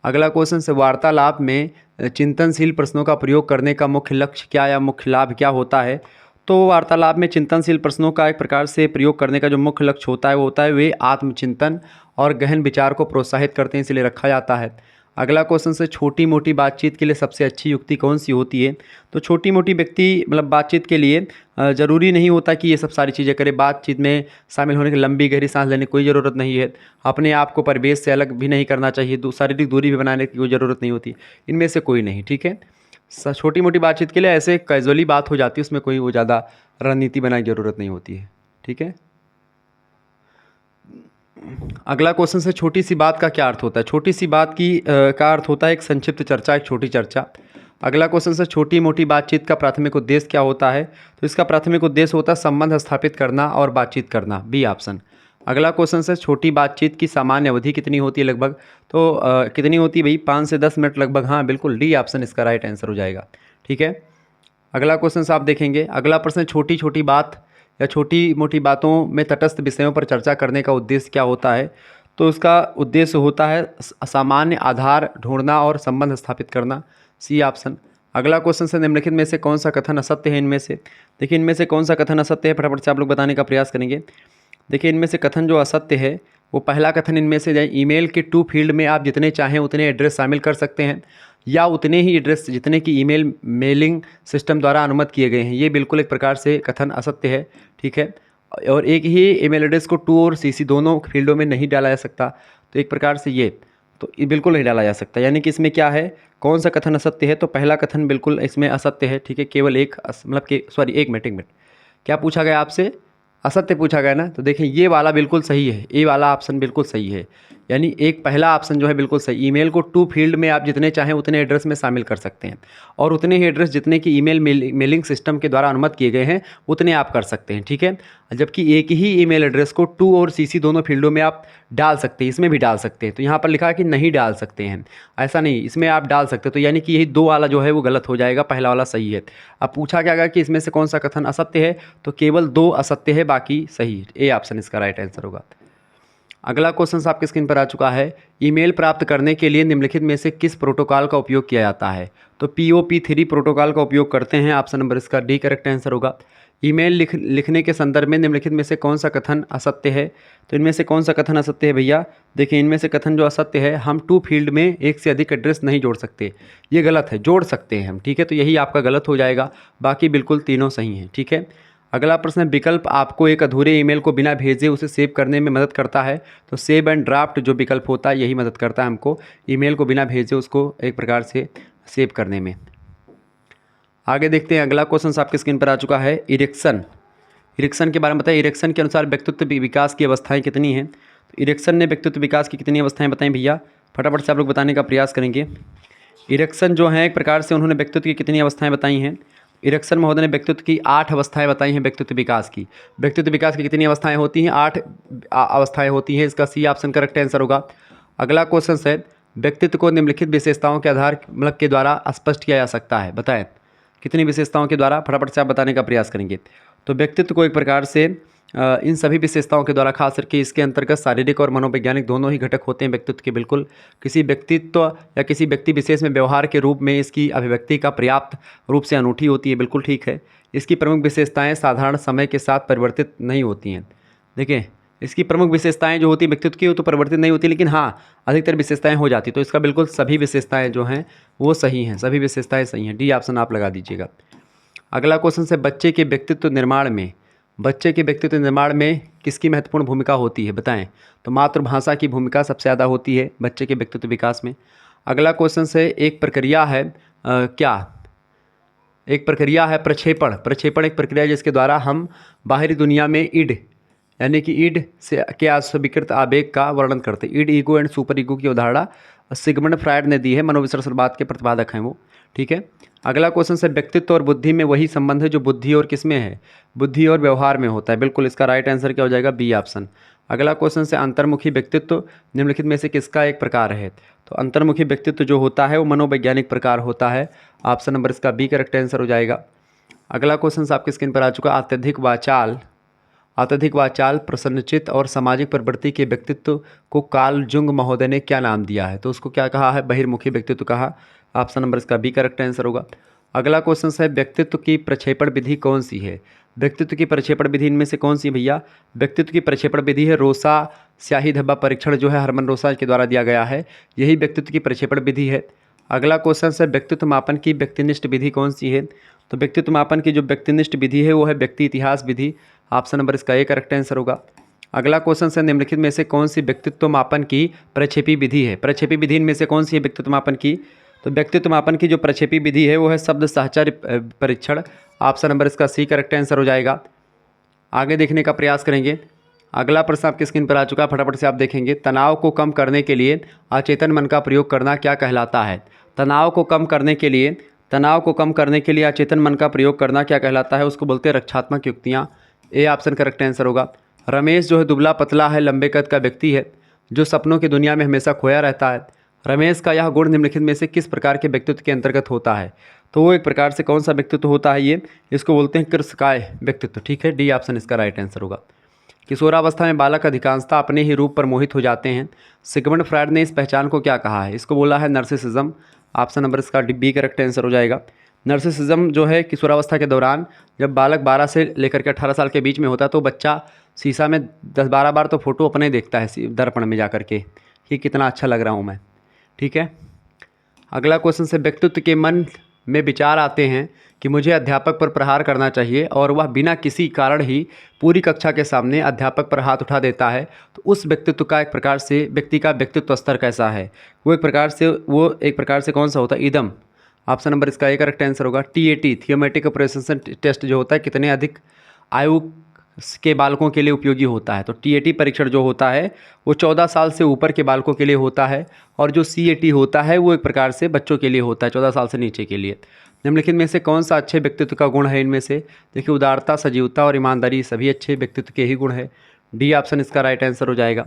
अगला क्वेश्चन से वार्तालाप में चिंतनशील प्रश्नों का प्रयोग करने का मुख्य लक्ष्य क्या या मुख्य लाभ क्या होता है। तो वार्तालाप में चिंतनशील प्रश्नों का एक प्रकार से प्रयोग करने का जो मुख्य लक्ष्य होता है वो होता है वे आत्मचिंतन और गहन विचार को प्रोत्साहित करते हैं, इसलिए रखा जाता है। अगला क्वेश्चन से छोटी मोटी बातचीत के लिए सबसे अच्छी युक्ति कौन सी होती है। तो छोटी मोटी व्यक्ति मतलब बातचीत के लिए ज़रूरी नहीं होता कि ये सब सारी चीज़ें करे। बातचीत में शामिल होने की लंबी गहरी सांस लेने की कोई ज़रूरत नहीं है। अपने आप को परिवेश से अलग भी नहीं करना चाहिए, शारीरिक दूरी भी बनाने की कोई ज़रूरत नहीं होती। इनमें से कोई नहीं, ठीक है। छोटी मोटी बातचीत के लिए ऐसे कैजुअली बात हो जाती है, उसमें कोई वो ज़्यादा रणनीति बनाने की ज़रूरत नहीं होती है, ठीक है। अगला क्वेश्चन से छोटी सी बात का क्या अर्थ होता है। छोटी सी बात का अर्थ होता है एक संक्षिप्त चर्चा, एक छोटी चर्चा। अगला क्वेश्चन से छोटी मोटी बातचीत का प्राथमिक उद्देश्य क्या होता है। तो इसका प्राथमिक उद्देश्य होता है संबंध स्थापित करना और बातचीत करना, बी ऑप्शन। अगला क्वेश्चन से छोटी बातचीत की सामान्य अवधि कितनी होती है लगभग। तो कितनी होती है भाई, 5 से 10 मिनट लगभग। हाँ बिल्कुल डी ऑप्शन इसका राइट आंसर हो जाएगा, ठीक है। अगला क्वेश्चन से आप देखेंगे, अगला प्रश्न छोटी छोटी बात या छोटी मोटी बातों में तटस्थ विषयों पर चर्चा करने का उद्देश्य क्या होता है। तो उसका उद्देश्य होता है सामान्य आधार ढूंढना और संबंध स्थापित करना, सी ऑप्शन। अगला क्वेश्चन से निम्नलिखित में से कौन सा कथन असत्य है। इनमें से देखिए, इनमें से कौन सा कथन असत्य है, फटाफट से आप लोग बताने का प्रयास करेंगे। देखिए इनमें से कथन जो असत्य है वो पहला कथन इनमें से, ईमेल के टू फील्ड में आप जितने चाहें उतने एड्रेस शामिल कर सकते हैं या उतने ही एड्रेस जितने की ईमेल मेलिंग सिस्टम द्वारा अनुमत किए गए हैं। ये बिल्कुल एक प्रकार से कथन असत्य है, ठीक है। और एक ही ईमेल एड्रेस को टू और सीसी दोनों फील्डों में नहीं डाला जा सकता। तो एक प्रकार से ये बिल्कुल नहीं डाला जा सकता। यानी कि इसमें क्या है, कौन सा कथन असत्य है। तो पहला कथन बिल्कुल इसमें असत्य है, ठीक है। केवल एक मतलब कि सॉरी एक मिनट क्या पूछा गया आपसे, असत्य पूछा गया ना। तो देखिए ये वाला बिल्कुल सही है, ए वाला ऑप्शन बिल्कुल सही है। यानी एक पहला ऑप्शन जो है बिल्कुल सही। ईमेल को टू फील्ड में आप जितने चाहें उतने एड्रेस में शामिल कर सकते हैं और उतने ही एड्रेस जितने की ईमेल मेलिंग सिस्टम के द्वारा अनुमत किए गए हैं उतने आप कर सकते हैं, ठीक है। जबकि एक ही ईमेल एड्रेस को टू और सीसी दोनों फील्डों में आप डाल सकते हैं, इसमें भी डाल सकते हैं। तो यहाँ पर लिखा है कि नहीं डाल सकते हैं, ऐसा नहीं, इसमें आप डाल सकते हैं। तो यानी कि यही दो वाला जो है वो गलत हो जाएगा, पहला वाला सही है। अब पूछा क्या गया कि इसमें से कौन सा कथन असत्य है। तो केवल 2 असत्य है, बाकी सही है। ए ऑप्शन इसका राइट आंसर होगा। अगला क्वेश्चन आपके स्क्रीन पर आ चुका है, ईमेल प्राप्त करने के लिए निम्नलिखित में से किस प्रोटोकॉल का उपयोग किया जाता है। तो POP3 प्रोटोकॉल का उपयोग करते हैं, ऑप्शन नंबर इसका डी करेक्ट आंसर होगा। ईमेल लिखने के संदर्भ में निम्नलिखित में से कौन सा कथन असत्य है। तो इनमें से कौन सा कथन असत्य है भैया। देखिए इनमें से कथन जो असत्य है, हम टू फील्ड में एक से अधिक एड्रेस नहीं जोड़ सकते, ये गलत है। जोड़ सकते हैं हम, ठीक है। तो यही आपका गलत हो जाएगा, बाकी बिल्कुल तीनों सही हैं, ठीक है। अगला प्रश्न, विकल्प आपको एक अधूरे ईमेल को बिना भेजे उसे सेव करने में मदद करता है। तो सेव एंड ड्राफ्ट जो विकल्प होता है यही मदद करता है हमको ईमेल को बिना भेजे उसको एक प्रकार से सेव करने में। आगे देखते हैं, अगला क्वेश्चन आपके स्क्रीन पर आ चुका है, इरेक्शन के बारे में बताइए। इरेक्शन के अनुसार व्यक्तित्व विकास की अवस्थाएं कितनी हैं। तो इरेक्शन ने व्यक्तित्व विकास की कितनी अवस्थाएं बताएं भैया, फटाफट से आप लोग बताने का प्रयास करेंगे। इरेक्शन जो है एक प्रकार से उन्होंने व्यक्तित्व की कितनी अवस्थाएं बताई हैं। इरेक्शन महोदय ने व्यक्तित्व की 8 अवस्थाएं बताई हैं व्यक्तित्व विकास की। व्यक्तित्व विकास की कितनी अवस्थाएं होती हैं, 8 अवस्थाएं होती हैं, इसका सी ऑप्शन करेक्ट आंसर होगा। अगला क्वेश्चन है, व्यक्तित्व को निम्नलिखित विशेषताओं के आधार मतलब के द्वारा स्पष्ट किया जा सकता है, बताएं कितनी विशेषताओं के द्वारा, फटाफट से आप बताने का प्रयास करेंगे। तो व्यक्तित्व को एक प्रकार से इन सभी विशेषताओं के द्वारा, खास करके इसके अंतर्गत शारीरिक और मनोवैज्ञानिक दोनों ही घटक होते हैं व्यक्तित्व के। बिल्कुल किसी व्यक्तित्व या किसी व्यक्ति विशेष में व्यवहार के रूप में इसकी अभिव्यक्ति का पर्याप्त रूप से अनूठी होती है, बिल्कुल ठीक है। इसकी प्रमुख विशेषताएं साधारण समय के साथ परिवर्तित नहीं होती हैं। देखिए इसकी प्रमुख विशेषताएं जो होती है व्यक्तित्व की वो तो परिवर्तित नहीं होती, लेकिन हाँ अधिकतर विशेषताएं हो जाती। तो इसका बिल्कुल सभी विशेषताएं जो हैं वो सही हैं, सभी विशेषताएं सही हैं, डी ऑप्शन आप लगा दीजिएगा। अगला क्वेश्चन से, बच्चे के व्यक्तित्व निर्माण में किसकी महत्वपूर्ण भूमिका होती है, बताएं। तो मातृभाषा की भूमिका सबसे ज़्यादा होती है बच्चे के व्यक्तित्व विकास में। अगला क्वेश्चन से, एक प्रक्रिया है क्या एक प्रक्रिया है प्रक्षेपण। प्रक्षेपण एक प्रक्रिया है जिसके द्वारा हम बाहरी दुनिया में ईड यानी कि ईड से के अस्वीकृत आवेग का वर्णन करते हैं। ईड, ईगो एंड सुपर ईगो की अवधारणा सिगमंड फ्रायड ने दी है, मनोविश्लेषणवाद के प्रतिपादक हैं वो। ठीक है, अगला क्वेश्चन से व्यक्तित्व और बुद्धि में वही संबंध है जो बुद्धि और किसमें है, बुद्धि और व्यवहार में होता है। बिल्कुल, इसका राइट आंसर क्या हो जाएगा, बी ऑप्शन। अगला क्वेश्चन से अंतर्मुखी व्यक्तित्व निम्नलिखित में से किसका एक प्रकार है। तो अंतर्मुखी व्यक्तित्व जो होता है वो मनोवैज्ञानिक प्रकार होता है। ऑप्शन नंबर इसका बी करेक्ट आंसर हो जाएगा। अगला क्वेश्चन आपकी स्क्रीन पर आ चुका, अत्यधिक वाचाल, प्रसन्नचित्त और सामाजिक प्रवृत्ति के व्यक्तित्व को कार्ल जुंग महोदय ने क्या नाम दिया है। तो उसको क्या कहा है, बहिर्मुखी व्यक्तित्व कहा। ऑप्शन नंबर इसका बी करेक्ट आंसर होगा। अगला क्वेश्चन है व्यक्तित्व की प्रक्षेपण विधि कौन सी है। व्यक्तित्व की प्रक्षेपण विधि इनमें से कौन सी भैया, व्यक्तित्व की प्रक्षेपण विधि है रोसा स्याही धब्बा परीक्षण, जो है हरमन रोसा के द्वारा दिया गया है, यही व्यक्तित्व की प्रक्षेपण विधि है। अगला क्वेश्चन है व्यक्तित्व मापन की व्यक्तिनिष्ठ विधि कौन सी है। तो व्यक्तित्व मापन की जो व्यक्तिनिष्ठ विधि है वो है व्यक्ति इतिहास विधि। ऑप्शन नंबर इसका ए करेक्ट आंसर होगा। अगला क्वेश्चन है निम्नलिखित में से कौन सी व्यक्तित्व मापन की प्रक्षेपी विधि है। प्रक्षेपी विधि इनमें से कौन सी है व्यक्तित्व मापन की। तो व्यक्तित्व मापन की जो प्रक्षेपी विधि है वो है शब्द साहचर्य परीक्षण। ऑप्शन नंबर इसका सी करेक्ट आंसर हो जाएगा। आगे देखने का प्रयास करेंगे। अगला प्रश्न आपकी स्क्रीन पर आ चुका है, फटाफट से आप देखेंगे। तनाव को कम करने के लिए अचेतन मन का प्रयोग करना क्या कहलाता है। तनाव को कम करने के लिए अचेतन मन का प्रयोग करना क्या कहलाता है, उसको बोलते हैं रक्षात्मक युक्तियाँ। ए ऑप्शन करेक्ट आंसर होगा। रमेश जो है दुबला पतला है, लंबे कद का व्यक्ति है जो सपनों की दुनिया में हमेशा खोया रहता है। रमेश का यह गुण निम्नलिखित में से किस प्रकार के व्यक्तित्व के अंतर्गत होता है। तो वो एक प्रकार से कौन सा व्यक्तित्व होता है ये, इसको बोलते हैं कृषकाय व्यक्तित्व। ठीक है, डी ऑप्शन इसका राइट आंसर होगा। किशोरावस्था में बालक अधिकांशतः अपने ही रूप पर मोहित हो जाते हैं। सिगमंड फ्रायड ने इस पहचान को क्या कहा है, इसको बोला है नर्सिसिज्म। ऑप्शन नंबर इसका बी करेक्ट आंसर हो जाएगा। नर्सिसिज्म जो है किशोरावस्था के दौरान जब बालक 12 से लेकर के 18 साल के बीच में होता है तो बच्चा शीशा में 10-12 बार तो फोटो अपने देखता है दर्पण में जा कर के कि कितना अच्छा लग रहा हूँ मैं। ठीक है, अगला क्वेश्चन से व्यक्तित्व के मन में विचार आते हैं कि मुझे अध्यापक पर प्रहार करना चाहिए और वह बिना किसी कारण ही पूरी कक्षा के सामने अध्यापक पर हाथ उठा देता है, तो उस व्यक्तित्व का एक प्रकार से व्यक्ति का व्यक्तित्व स्तर कैसा है। वो एक प्रकार से कौन सा होता है, इदम। ऑप्शन नंबर इसका एक करेक्ट आंसर होगा। TAT थियोमेटिक अप्रिसिएशन टेस्ट जो होता है कितने अधिक आयु के बालकों के लिए उपयोगी होता है। तो TAT परीक्षण जो होता है वो 14 साल से ऊपर के बालकों के लिए होता है और जो CAT होता है वो एक प्रकार से बच्चों के लिए होता है 14 साल से नीचे के लिए। निम्नलिखित में से कौन सा अच्छे व्यक्तित्व का गुण है इनमें से। देखिए, उदारता, सजीवता और ईमानदारी सभी अच्छे व्यक्तित्व के ही गुण है। डी ऑप्शन इसका राइट आंसर हो जाएगा।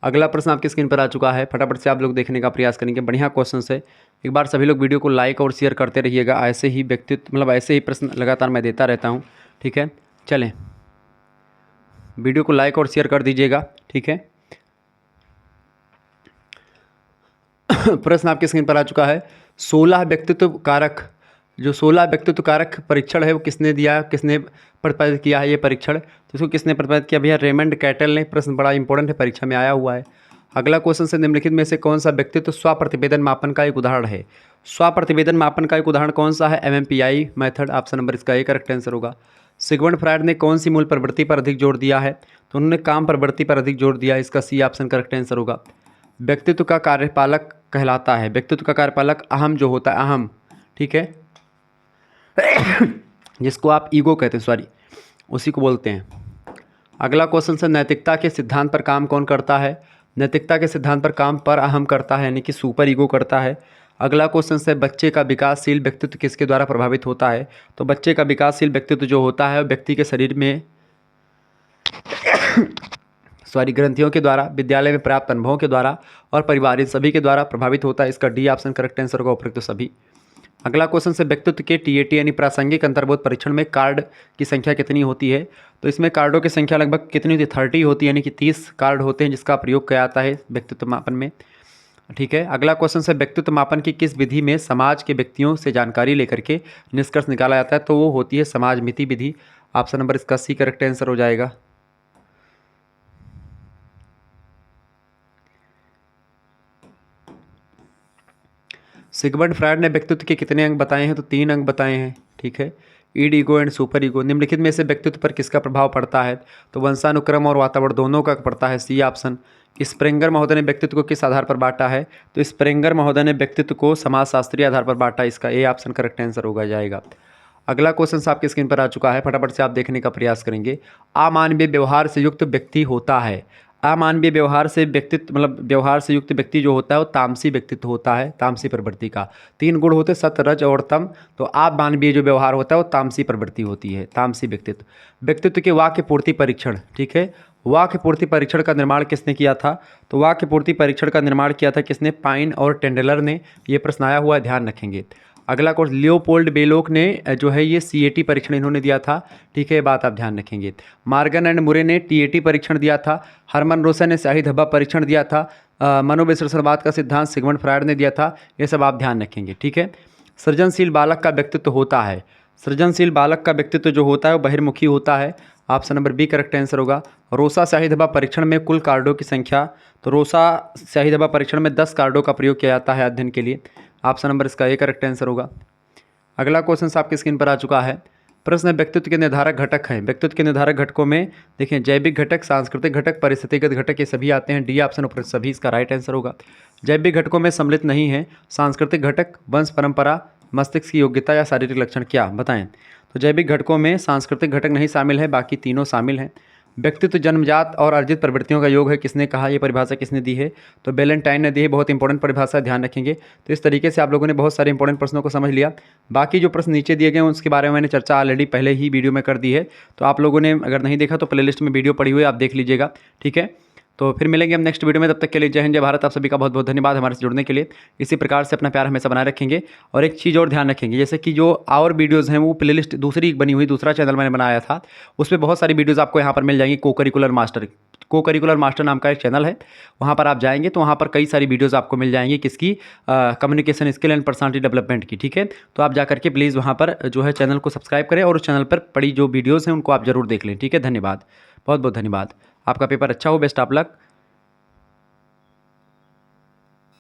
अगला प्रश्न आपकी स्क्रीन पर आ चुका है, फटाफट से आप लोग देखने का प्रयास करेंगे। बढ़िया क्वेश्चन है, एक बार सभी लोग वीडियो को लाइक और शेयर करते रहिएगा। ऐसे ही व्यक्तित्व ऐसे ही प्रश्न लगातार मैं देता रहता हूँ। ठीक है, चलें, वीडियो को लाइक और शेयर कर दीजिएगा। ठीक है, प्रश्न आपकी स्क्रीन पर आ चुका है। 16 व्यक्तित्व कारक परीक्षण है वो किसने दिया, किसने प्रतिपादित किया है ये परीक्षण। तो इसको किसने प्रतिपादित किया भैया, रेमंड कैटल ने। प्रश्न बड़ा इंपॉर्टेंट है, परीक्षा में आया हुआ है। अगला क्वेश्चन से निम्नलिखित में से कौन सा व्यक्तित्व स्वप्रतिवेदन मापन का एक उदाहरण है। स्वप्रतिवेदन मापन का एक उदाहरण कौन सा है, MMPI मेथड। ऑप्शन नंबर इसका एक करेक्ट आंसर होगा। सिगमंड फ्रायड ने कौन सी मूल प्रवृत्ति पर अधिक जोर दिया है। तो उन्होंने काम प्रवृत्ति पर अधिक जोर दिया, इसका सी ऑप्शन करेक्ट आंसर होगा। व्यक्तित्व का कार्यपालक कहलाता है, व्यक्तित्व का कार्यपालक अहम जो होता है, अहम। ठीक है, जिसको आप ईगो कहते हैं, सॉरी, उसी को बोलते हैं। अगला क्वेश्चन से नैतिकता के सिद्धांत पर काम कौन करता है। नैतिकता के सिद्धांत पर काम पर अहम करता है, यानी कि सुपर ईगो करता है। अगला क्वेश्चन से बच्चे का विकासशील व्यक्तित्व किसके द्वारा प्रभावित होता है। तो बच्चे का विकासशील व्यक्तित्व जो होता है व्यक्ति के शरीर में ग्रंथियों के द्वारा, विद्यालय में प्राप्त अनुभवों के द्वारा और परिवार, इन सभी के द्वारा प्रभावित होता है। इसका डी ऑप्शन करेक्ट आंसर होगा, उपयुक्त सभी। अगला क्वेश्चन से व्यक्तित्व के TAT यानी प्रासंगिक अंतर्बोध परीक्षण में कार्ड की संख्या कितनी होती है। तो इसमें कार्डों की संख्या लगभग कितनी होती है, 30 होती है, यानी कि 30 कार्ड होते हैं जिसका प्रयोग किया जाता है व्यक्तित्व मापन में। ठीक है, अगला क्वेश्चन से व्यक्तित्व मापन की किस विधि में समाज के व्यक्तियों से जानकारी लेकर के निष्कर्ष निकाला जाता है। तो वो होती है समाज मिति विधि। ऑप्शन नंबर इसका सी करेक्ट आंसर हो जाएगा। सिगमंड फ्रायड ने व्यक्तित्व के कितने अंग बताए हैं। तो 3 अंग बताए हैं। ठीक है, ईड ईगो एंड सुपर ईगो। निम्नलिखित में से व्यक्तित्व पर किसका प्रभाव पड़ता है? तो वंशानुक्रम और वातावरण दोनों का पड़ता है, सी ऑप्शन। स्प्रेंगर महोदय ने व्यक्तित्व को किस आधार पर बांटा है? तो स्प्रेंगर महोदय ने व्यक्तित्व को समाजशास्त्रीय आधार पर बांटा, इसका ए ऑप्शन करेक्ट आंसर होगा जाएगा। अगला क्वेश्चन आपकी स्क्रीन पर आ चुका है, फटाफट से आप देखने का प्रयास करेंगे। अमानवीय व्यवहार से युक्त व्यक्ति होता है। अमानवीय व्यवहार से व्यक्तित्व मतलब व्यवहार से युक्त व्यक्ति जो होता है वो तामसी व्यक्तित्व होता है, तामसी प्रवृत्ति का। 3 गुण होते हैं, सत्य, रज और तम। तो अमानवीय जो व्यवहार होता है वो तामसी प्रवृत्ति होती है, तामसी व्यक्तित्व। व्यक्तित्व के वाक्य पूर्ति परीक्षण, ठीक है, वाक्य पूर्ति परीक्षण का निर्माण किसने किया था? तो वाक्य पूर्ति परीक्षण का निर्माण किया था किसने? पाइन और टेंडलर ने। ये प्रश्न आया हुआ है, ध्यान रखेंगे। अगला कोर्स लियोपोल्ड बेलोक ने जो है ये CAT परीक्षण इन्होंने दिया था, ठीक है, बात आप ध्यान रखेंगे। मार्गन एंड मुरे ने TAT परीक्षण दिया था। हरमन रोसन ने शाही धब्बा परीक्षण दिया था। मनोविश्लेषणवाद का सिद्धांत सिगमंड फ्रायड ने दिया था। ये सब आप ध्यान रखेंगे, ठीक है। सृजनशील बालक का व्यक्तित्व होता है। सृजनशील बालक का व्यक्तित्व जो होता है वो बहिर्मुखी होता है, option number B correct answer होगा। रोसा शाही धब्बा परीक्षण में कुल कार्डों की संख्या, तो रोसा शाही धब्बा परीक्षण में 10 कार्डों का प्रयोग किया जाता है अध्ययन के लिए, ऑप्शन नंबर इसका ए करेक्ट आंसर होगा। अगला क्वेश्चन आपकी स्क्रीन पर आ चुका है। प्रश्न व्यक्तित्व के निर्धारक घटक हैं। व्यक्तित्व के निर्धारक घटकों में देखें जैविक घटक, सांस्कृतिक घटक, परिस्थितिगत घटक, ये सभी आते हैं। डी ऑप्शन ऊपर सभी इसका राइट आंसर होगा। जैविक घटकों में सम्मिलित नहीं है सांस्कृतिक घटक, वंश परंपरा, मस्तिष्क की योग्यता या शारीरिक लक्षण, क्या बताएं? तो जैविक घटकों में सांस्कृतिक घटक नहीं शामिल है, बाकी तीनों शामिल हैं। व्यक्तित्व जन्मजात और अर्जित प्रवृत्तियों का योग है, किसने कहा? ये परिभाषा किसने दी है? तो बेलेंटाइन ने दी है, बहुत इंपॉर्टेंट परिभाषा, ध्यान रखेंगे। तो इस तरीके से आप लोगों ने बहुत सारे इंपॉर्टेंट प्रश्नों को समझ लिया। बाकी जो प्रश्न नीचे दिए गए हैं उसके बारे में मैंने चर्चा ऑलरेडी पहले ही वीडियो में कर दी है, तो आप लोगों ने अगर नहीं देखा तो प्लेलिस्ट में वीडियो पड़ी हुई है, आप देख लीजिएगा, ठीक है। तो फिर मिलेंगे हम नेक्स्ट वीडियो में, तब तक के लिए जय हिंद जय भारत। आप सभी का बहुत बहुत धन्यवाद हमारे से जुड़ने के लिए। इसी प्रकार से अपना प्यार हमेशा बनाए रखेंगे। और एक चीज़ और ध्यान रखेंगे, जैसे कि जो और वीडियोज़ हैं वो प्लेलिस्ट दूसरी बनी हुई, दूसरा चैनल मैंने बनाया था, उसमें बहुत सारी वीडियोज़ आपको यहाँ पर मिल जाएंगी। को करिकुलर मास्टर नाम का एक चैनल है, वहाँ पर आप जाएंगे तो वहाँ पर कई सारी वीडियोज़ आपको मिल जाएंगी, किसकी? Communication skill and personality development की, ठीक है। तो आप जा करके प्लीज़ वहाँ पर जो है चैनल को सब्सक्राइब करें और उस चैनल पर पड़ी जो वीडियोज़ हैं उनको आप जरूर देख लें, ठीक है। धन्यवाद, बहुत बहुत धन्यवाद। आपका पेपर अच्छा हो, बेस्ट ऑफ लक।